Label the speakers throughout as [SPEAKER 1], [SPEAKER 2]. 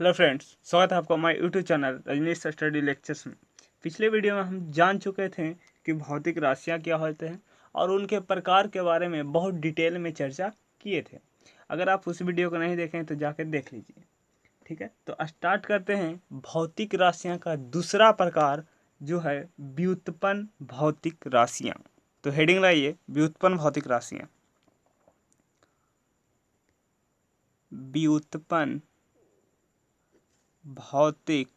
[SPEAKER 1] Hello friends, स्वागत है आपका हमारे YouTube channel Rajneesh study lectures में। पिछले वीडियो में हम जान चुके थे कि भौतिक राशियाँ क्या होते हैं और उनके प्रकार के बारे में बहुत डिटेल में चर्चा किए थे। अगर आप उस वीडियो को नहीं देखें तो जाकर देख लीजिए। ठीक है, तो स्टार्ट करते हैं। भौतिक राशियाँ का दूसरा प्रकार जो है व्युत्पन्न भौतिक राशियाँ। तो हेडिंग लाइए, व्युत्पन्न भौतिक राशियाँ। व्युत्पन्न भौतिक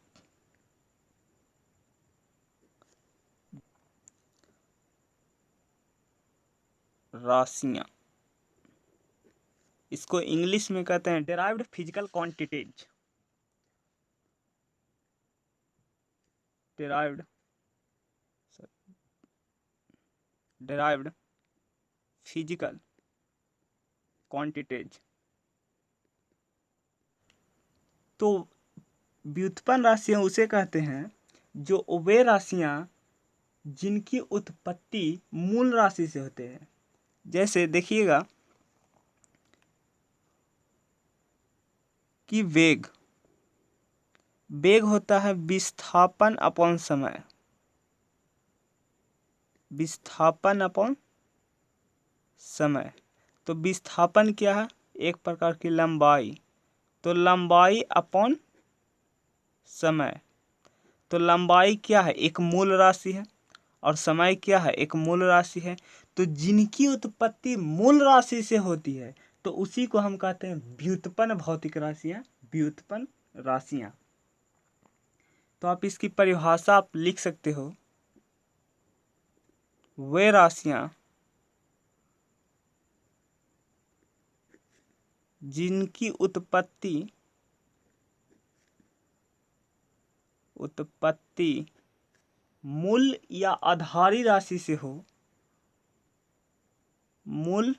[SPEAKER 1] राशियाँ, इसको इंग्लिश में कहते हैं derived physical quantities. Derived physical quantities. तो व्युत्पन्न राशियाँ उसे कहते हैं जो वे राशियाँ जिनकी उत्पत्ति मूल राशि से होते हैं। जैसे देखिएगा कि वेग होता है विस्थापन अपॉन समय। विस्थापन अपॉन समय। तो विस्थापन क्या है? एक प्रकार की लंबाई। तो लंबाई अपॉन समय। तो लंबाई क्या है? एक मूल राशि है। और समय क्या है? एक मूल राशि है। तो जिनकी उत्पत्ति मूल राशि से होती है तो उसी को हम कहते हैं व्युत्पन्न भौतिक राशियाँ। व्युत्पन्न राशियाँ। तो आप इसकी परिभाषा आप लिख सकते हो, वे राशियाँ जिनकी उत्पत्ति मूल या आधारी राशि से हो। मूल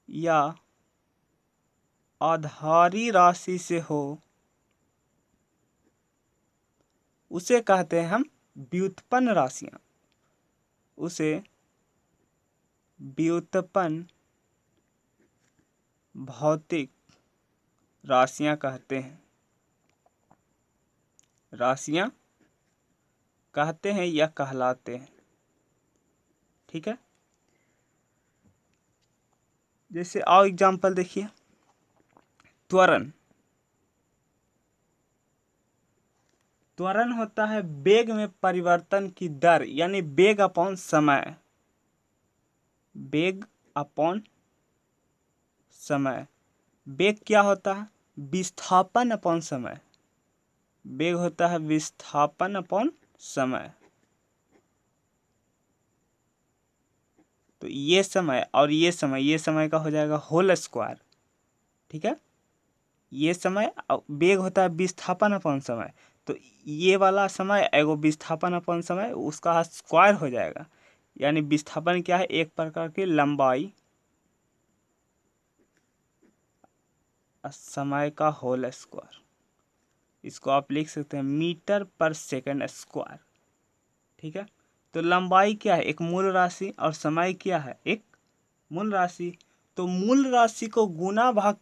[SPEAKER 1] या आधारी राशि से हो उसे कहते हैं हम व्युत्पन्न राशियाँ। उसे व्युत्पन्न भौतिक राशियाँ कहते हैं। राशियाँ कहते हैं या कहलाते हैं। ठीक है, जैसे आओ एग्जाम्पल देखिए। त्वरण। त्वरण होता है वेग में परिवर्तन की दर, यानी वेग अपॉन समय। वेग अपॉन समय। वेग क्या होता है? विस्थापन अपॉन समय। वेग होता है विस्थापन अपॉन समय। तो ये समय और ये समय का हो जाएगा होल स्क्वायर। ठीक है, ये समय वेग होता है विस्थापन अपॉन समय। तो ये वाला समय एगो विस्थापन अपॉन समय, उसका स्क्वायर हो जाएगा। यानी विस्थापन क्या है? एक प्रकार की लंबाई, समय का होल स्क्वायर। इसको आप लिख सकते हैं मीटर पर सेकंड स्क्वायर। ठीक है, तो लंबाई क्या है? एक मूल राशि। और समय क्या है? एक मूल राशि। तो मूल राशि को गुना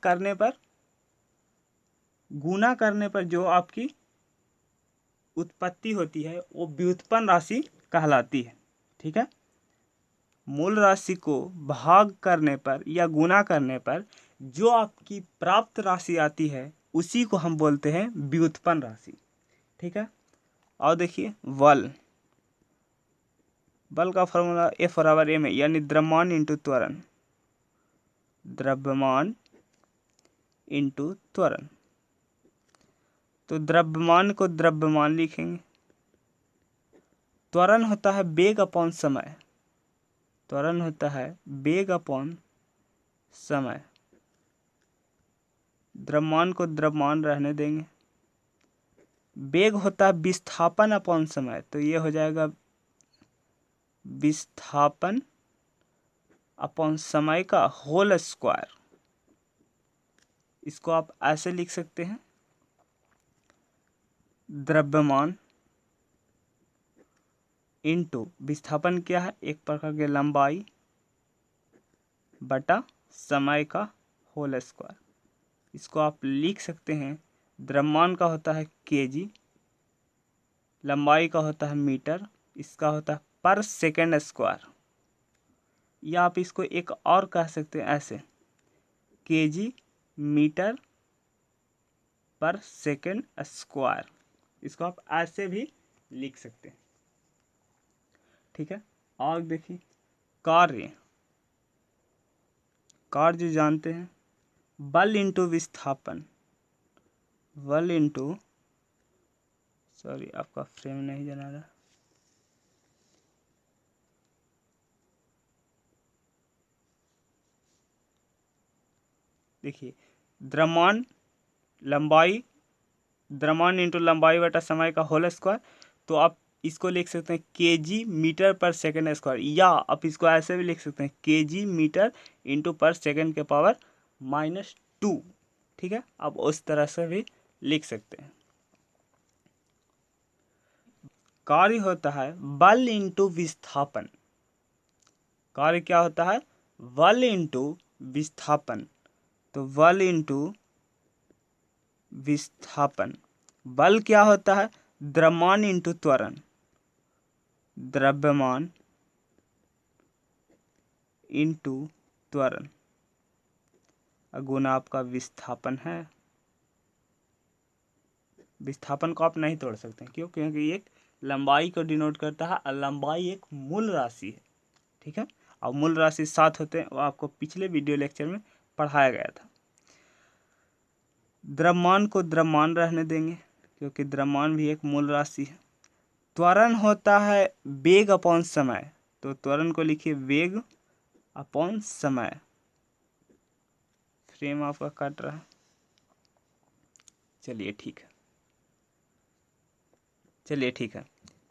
[SPEAKER 1] करने पर जो आपकी उत्पत्ति होती है वो व्युत्पन्न राशि कहलाती है। ठीक है, मूल राशि को भाग करने पर या गुना करने पर जो आपकी प्राप्त राशि आती है उसी को हम बोलते हैं व्युत्पन्न राशि। ठीक है, और देखिए बल का फॉर्मूला F बराबर m है, यानी द्रव्यमान इंटू त्वरण। द्रव्यमान इंटू त्वरण। तो द्रव्यमान को द्रव्यमान लिखेंगे। त्वरण होता है वेग अपॉन समय। त्वरण होता है वेग अपॉन समय। द्रव्यमान को द्रव्यमान रहने देंगे। वेग होता है विस्थापन अपॉन समय। तो ये हो जाएगा विस्थापन अपॉन समय का होल स्क्वायर। इसको आप ऐसे लिख सकते हैं, द्रव्यमान इंटू विस्थापन क्या है? एक प्रकार की लंबाई बटा समय का होल स्क्वायर। इसको आप लिख सकते हैं द्रव्यमान का होता है केजी, लंबाई का होता है मीटर, इसका होता है पर सेकेंड स्क्वायर, या आप इसको एक और कह सकते हैं ऐसे, केजी मीटर पर सेकेंड स्क्वायर, इसको आप ऐसे भी लिख सकते हैं। ठीक है, और देखिए कार्य, कार्य जानते हैं, बल इंटू विस्थापन, बल इंटू, सॉरी आपका फ्रेम नहीं जना रहा, देखिए द्रव्यमान लंबाई, द्रव्यमान इंटू लंबाई बटा समय का होल स्क्वायर, तो आप इसको लिख सकते हैं केजी मीटर पर सेकेंड स्क्वायर, या आप इसको ऐसे भी लिख सकते हैं केजी मीटर इंटू पर सेकेंड के पावर -2। ठीक है, आप उस तरह से भी लिख सकते हैं। कार्य होता है बल इंटू विस्थापन, कार्य क्या होता है, बल इंटू विस्थापन, तो बल इंटू विस्थापन, बल क्या होता है, द्रव्यमान इंटू त्वरण, द्रव्यमान इंटू त्वरण, गुना आपका विस्थापन है। विस्थापन को आप नहीं तोड़ सकते, क्यों, क्योंकि एक लंबाई को डिनोट करता है और लंबाई एक मूल राशि है। ठीक है, और मूल राशि 7 होते हैं, वो आपको पिछले वीडियो लेक्चर में पढ़ाया गया था। द्रव्यमान को द्रव्यमान रहने देंगे, क्योंकि द्रव्यमान भी एक मूल राशि है। त्वरण होता है वेग अपॉन समय, तो त्वरण को लिखिए वेग अपॉन समय। फ्रेम आपका कट रहा है, चलिए ठीक है, चलिए ठीक है।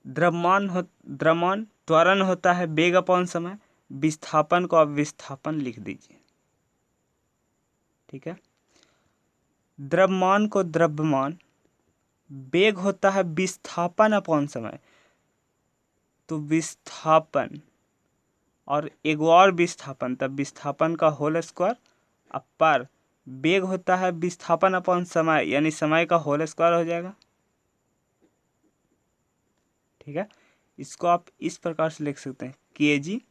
[SPEAKER 1] द्रव्यमान त्वरण होता है वेग अपॉन समय, विस्थापन को आप विस्थापन लिख दीजिए। ठीक है, द्रव्यमान को द्रव्यमान, वेग होता है विस्थापन अपॉन समय, तो विस्थापन और एक और विस्थापन, तब विस्थापन का होल स्क्वायर, पर वेग होता है विस्थापन अपॉन समय, यानी समय का होल स्क्वायर हो जाएगा। ठीक है, इसको आप इस प्रकार से लिख सकते हैं KG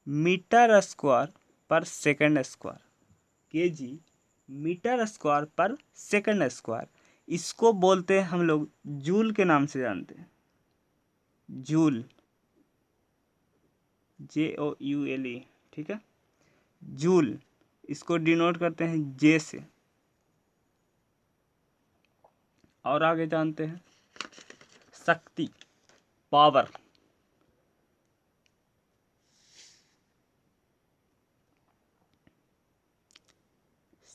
[SPEAKER 1] metre square per second square, KG metre square per second square, इसको बोलते हैं हम लोग जूल के नाम से जानते हैं, जूल, JOULE। ठीक है, जूल, इसको डिनोट करते हैं जे से। और आगे जानते हैं शक्ति, पावर,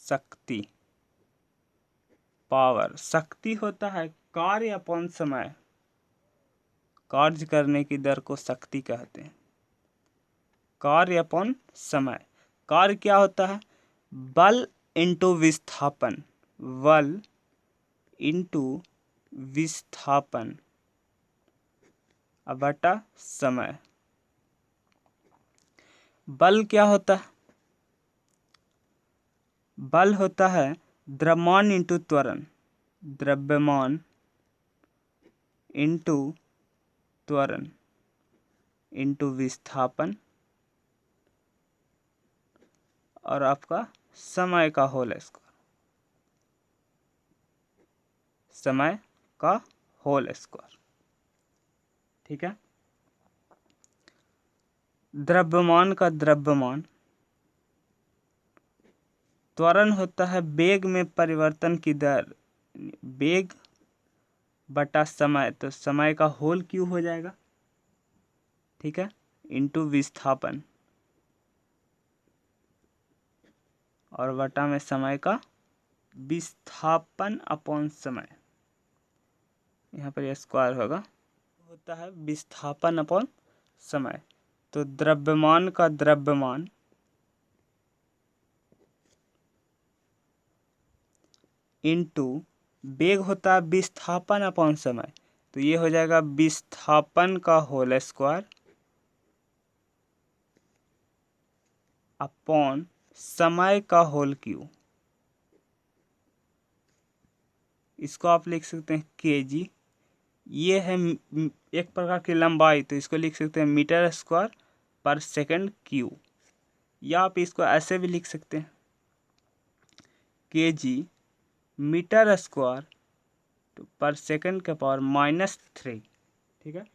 [SPEAKER 1] शक्ति, पावर, शक्ति होता है कार्य अपॉन समय, कार्य करने की दर को शक्ति कहते हैं, कार्य अपॉन समय। कार्य क्या होता है, बल इंटू विस्थापन, बल इंटू विस्थापन बटा समय। बल क्या होता है, बल होता है द्रव्यमान इंटू त्वरण, द्रव्यमान इंटू त्वरण इंटू विस्थापन और आपका समय का होल स्क्वायर, समय का होल स्क्वायर। ठीक है, द्रव्यमान का द्रव्यमान, त्वरण होता है वेग में परिवर्तन की दर, वेग बटा समय, तो समय का होल क्यू हो जाएगा। ठीक है, इंटू विस्थापन और बटा में समय का, विस्थापन अपॉन समय, यहाँ पर यह स्क्वायर होगा, होता है विस्थापन अपॉन समय। तो द्रव्यमान का द्रव्यमान इंटू वेग होता है विस्थापन अपॉन समय, तो ये हो जाएगा विस्थापन का होल स्क्वायर अपॉन समय का होल क्यू। इसको आप लिख सकते हैं केजी। ये है एक प्रकार की लंबाई, तो इसको लिख सकते हैं metre square per second Q. या आप इसको ऐसे भी लिख सकते हैं KG metre square per second के पावर -3। ठीक है,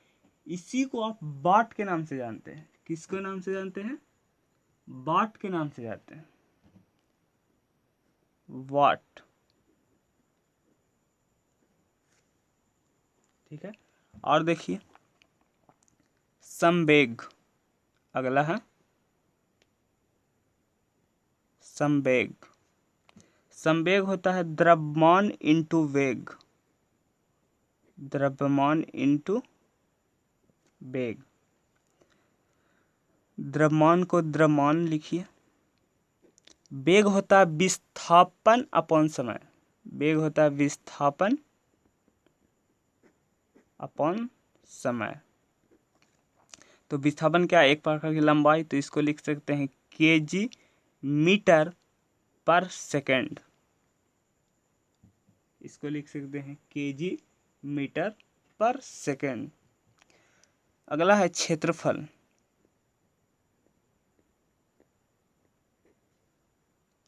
[SPEAKER 1] इसी को आप वाट के नाम से जानते हैं। किसके नाम से जानते हैं? वाट के नाम से जानते हैं, वाट। ठीक है, और देखिए संवेग, अगला है संवेग। संवेग होता है द्रव्यमान इंटू वेग, द्रव्यमान इंटू वेग। द्रव्यमान को द्रव्यमान लिखिए। वेग होता है विस्थापन अपॉन समय, वेग होता है विस्थापन अपॉन समय। तो विस्थापन क्या है? एक प्रकार की लंबाई, तो इसको लिख सकते हैं केजी मीटर पर सेकंड। इसको लिख सकते हैं केजी मीटर पर सेकंड। अगला है क्षेत्रफल।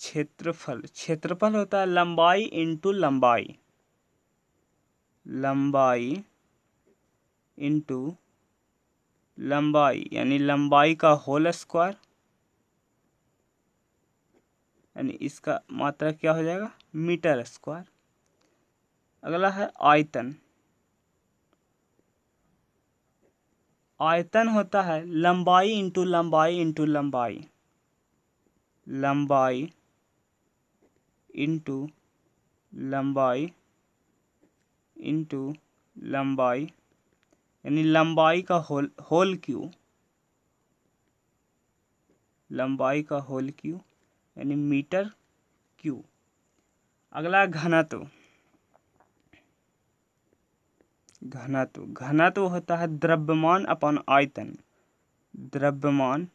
[SPEAKER 1] क्षेत्रफल, क्षेत्रफल होता है लंबाई इंटू लंबाई, लंबाई इंटू लंबाई, यानी लंबाई का होल स्क्वायर, यानी इसका मात्रा क्या हो जाएगा? Metre square. अगला है आयतन। आयतन होता है लंबाई इंटू लंबाई इंटू लंबाई, लंबाई इंटू लंबाई इंटू लंबाई, यानी लंबाई का होल क्यू, लंबाई का होल क्यू, यानी मीटर क्यू। अगला घनत्व। घनत्व, घनत्व होता है द्रव्यमान अपॉन आयतन, द्रव्यमान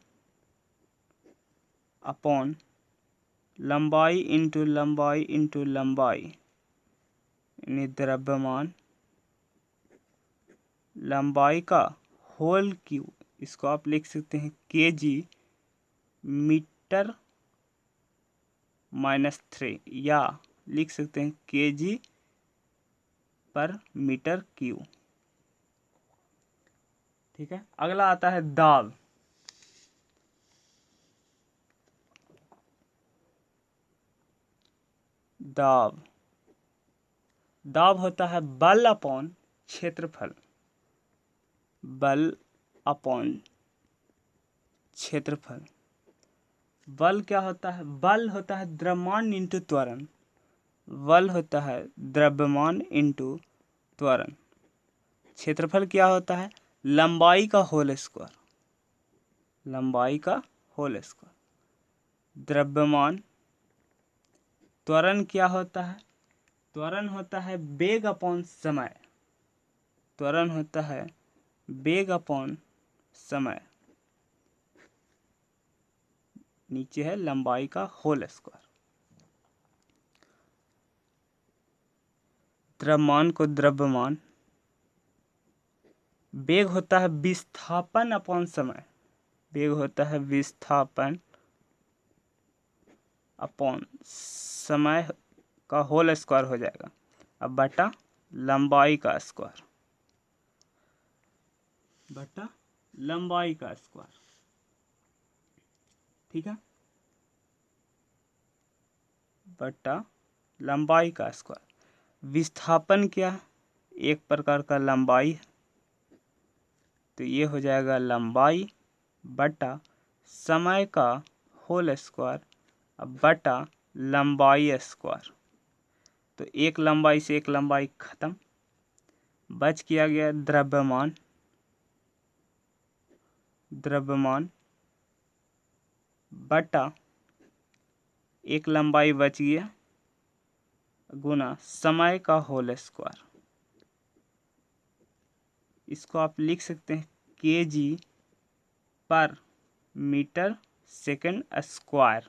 [SPEAKER 1] अपॉन लंबाई इंटू लंबाई इंटू लंबाई, यानी द्रव्यमान लंबाई का होल क्यू। इसको आप लिख सकते हैं केजी मीटर -3, या लिख सकते हैं केजी पर मीटर क्यू। ठीक है, अगला आता है दाब। दाब, दाब होता है बल अपॉन क्षेत्रफल, बल अपॉन क्षेत्रफल। बल क्या होता है? बल होता है द्रव्यमान इंटू त्वरण, बल होता है द्रव्यमान इंटू त्वरण। क्षेत्रफल क्या होता है? लंबाई का होल स्क्वायर, लंबाई का होल स्क्वायर। द्रव्यमान, त्वरण क्या होता है? त्वरण होता है वेग अपॉन समय, त्वरण होता है वेग अपॉन समय। नीचे है लंबाई का होल स्क्वायर। द्रव्यमान को द्रव्यमान, वेग होता है विस्थापन अपॉन समय, वेग होता है विस्थापन अपॉन समय का होल स्क्वायर हो जाएगा, अब बटा लंबाई का स्क्वायर, बटा लंबाई का स्क्वायर। ठीक है, बटा लंबाई का स्क्वायर। विस्थापन क्या? एक प्रकार का लंबाई, तो ये हो जाएगा लंबाई बटा समय का होल स्क्वायर, अब बटा लंबाई स्क्वायर। तो एक लंबाई से एक लंबाई खत्म, बच किया गया द्रव्यमान, द्रव्यमान बटा एक लंबाई बच गया गुना समय का होल स्क्वायर। इसको आप लिख सकते हैं केजी पर मीटर सेकंड स्क्वायर।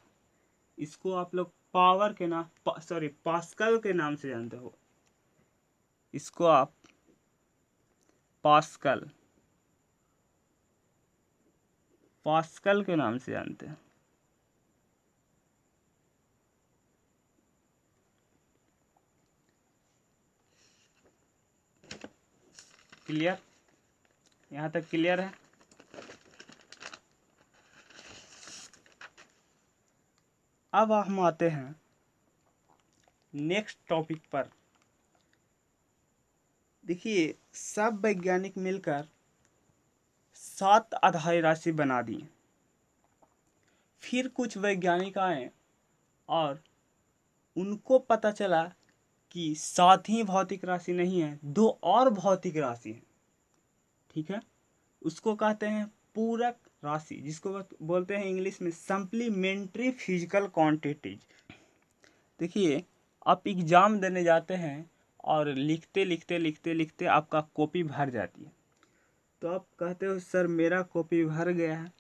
[SPEAKER 1] इसको आप लोग पावर के नाम पास्कल के नाम से जानते हो, इसको आप पास्कल के नाम से जानते हैं। क्लियर? यहाँ तक क्लियर है? अब हम आते हैं नेक्स्ट टॉपिक पर। देखिए, सब वैज्ञानिक मिलकर 7 आधारी राशि बना दी। फिर कुछ वैज्ञानिक आए और उनको पता चला कि 7 ही भौतिक राशि नहीं है, 2 और भौतिक राशि है। ठीक है, उसको कहते हैं पूरक राशि, जिसको बोलते हैं इंग्लिश में सप्लीमेंट्री फिजिकल क्वांटिटीज। देखिए, आप एग्ज़ाम देने जाते हैं और लिखते आपका कॉपी भर जाती है, तो आप कहते हो सर मेरा कॉपी भर गया है,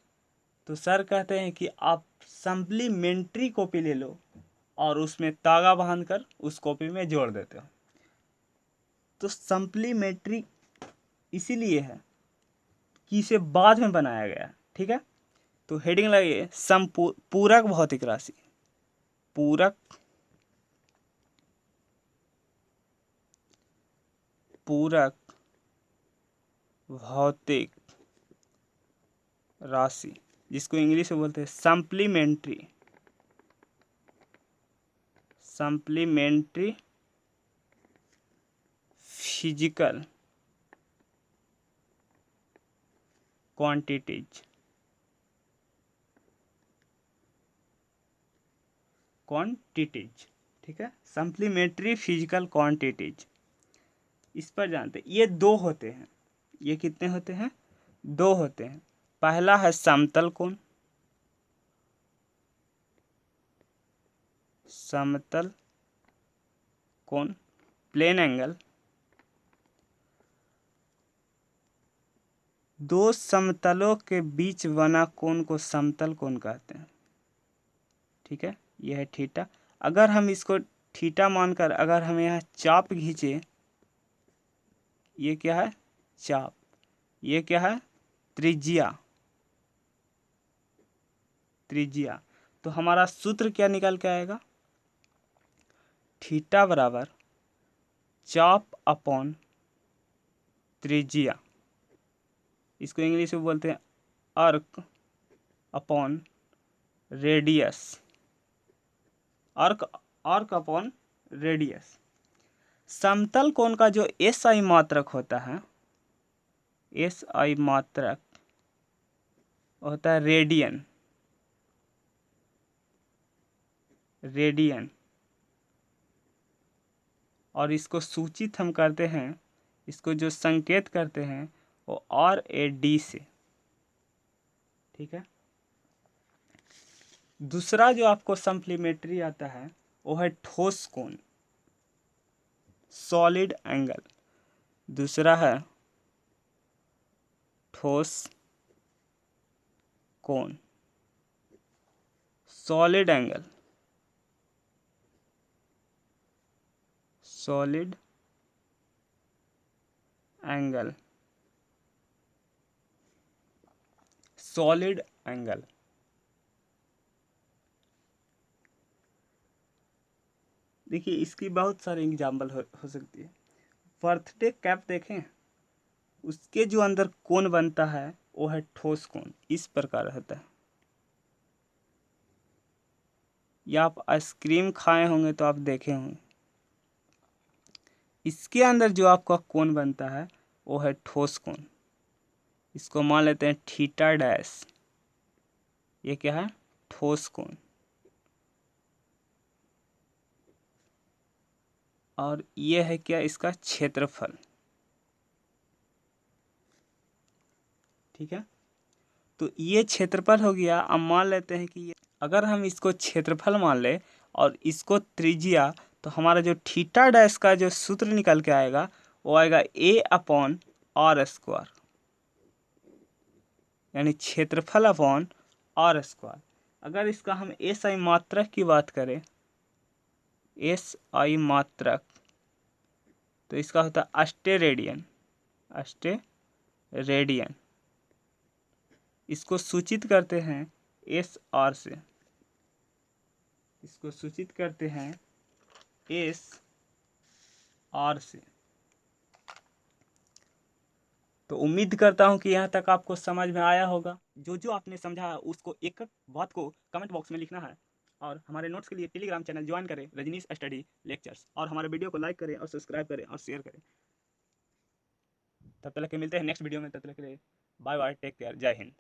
[SPEAKER 1] तो सर कहते हैं कि आप सप्लीमेंट्री कॉपी ले लो और उसमें तागा बांधकर उस कॉपी में जोड़ देते हो। तो सप्लीमेंट्री इसीलिए है कि इसे बाद में बनाया गया। ठीक है, तो हेडिंग लगे पूरक भौतिक राशि। पूरक भौतिक राशि, जिसको इंग्लिश में बोलते हैं सप्लीमेंट्री फिजिकल क्वांटिटीज। ठीक है, सप्लीमेंट्री फिजिकल क्वांटिटीज। इस पर जानते हैं, ये 2 होते हैं। ये कितने होते हैं? 2 होते हैं। पहला है समतल कोण, प्लेन एंगल। 2 समतलों के बीच बना कोण को समतल कोण कहते हैं। ठीक है, यह है थीटा। अगर हम इसको थीटा मानकर अगर हम यहाँ चाप खींचे, ये क्या है? चाप। ये क्या है? त्रिज्या। तो हमारा सूत्र क्या निकल के आएगा? थीटा बराबर चाप अपॉन त्रिज्या। इसको इंग्लिश में बोलते हैं arc upon radius. Arc upon radius. समतल कोण का जो एसआई मात्रक होता है, एसआई मात्रक होता है रेडियन। और इसको सूचित हम करते हैं, इसको जो संकेत करते हैं वो RAD से। ठीक है, दूसरा जो आपको सप्लीमेंट्री आता है वो है ठोस कोण, सॉलिड एंगल। दूसरा है ठोस कोण, सॉलिड एंगल। देखिए, इसकी बहुत सारे एग्जाम्पल हो सकती है। बर्थडे कैप देखें, उसके जो अंदर कोण बनता है वो है ठोस कोण, इस प्रकार होता है। या आप आइसक्रीम खाए होंगे तो आप देखे होंगे, इसके अंदर जो आपका कोण बनता है वो है ठोस कोण। इसको मान लेते हैं थीटा डैश। ये क्या है? ठोस कोण। और ये है क्या? इसका क्षेत्रफल। ठीक है, तो ये क्षेत्रफल हो गया। अब मान लेते हैं कि ये, अगर हम इसको क्षेत्रफल मान ले और इसको त्रिज्या, तो हमारा जो थीटा डैश का जो सूत्र निकल के आएगा वो आएगा A/r², यानी क्षेत्रफल अपॉन r²। अगर इसका हम SI मात्रक की बात करें, SI मात्रक, तो इसका होता है अस्टेरेडियन। अस्टेरेडियन इसको सूचित करते हैं एस आर से, इसको सूचित करते हैं एस आर से। तो उम्मीद करता हूं कि यहाँ तक आपको समझ में आया होगा। जो जो आपने समझा उसको एक एक बात को कमेंट बॉक्स में लिखना है, और हमारे नोट्स के लिए टेलीग्राम चैनल ज्वाइन करें, रजनीश स्टडी लेक्चर्स, और हमारे वीडियो को लाइक करें और सब्सक्राइब करें और शेयर करें। तब तक के मिलते हैं नेक्स्ट वीडियो में, तब तक के लिए बाय बाय, टेक केयर, जय हिंद।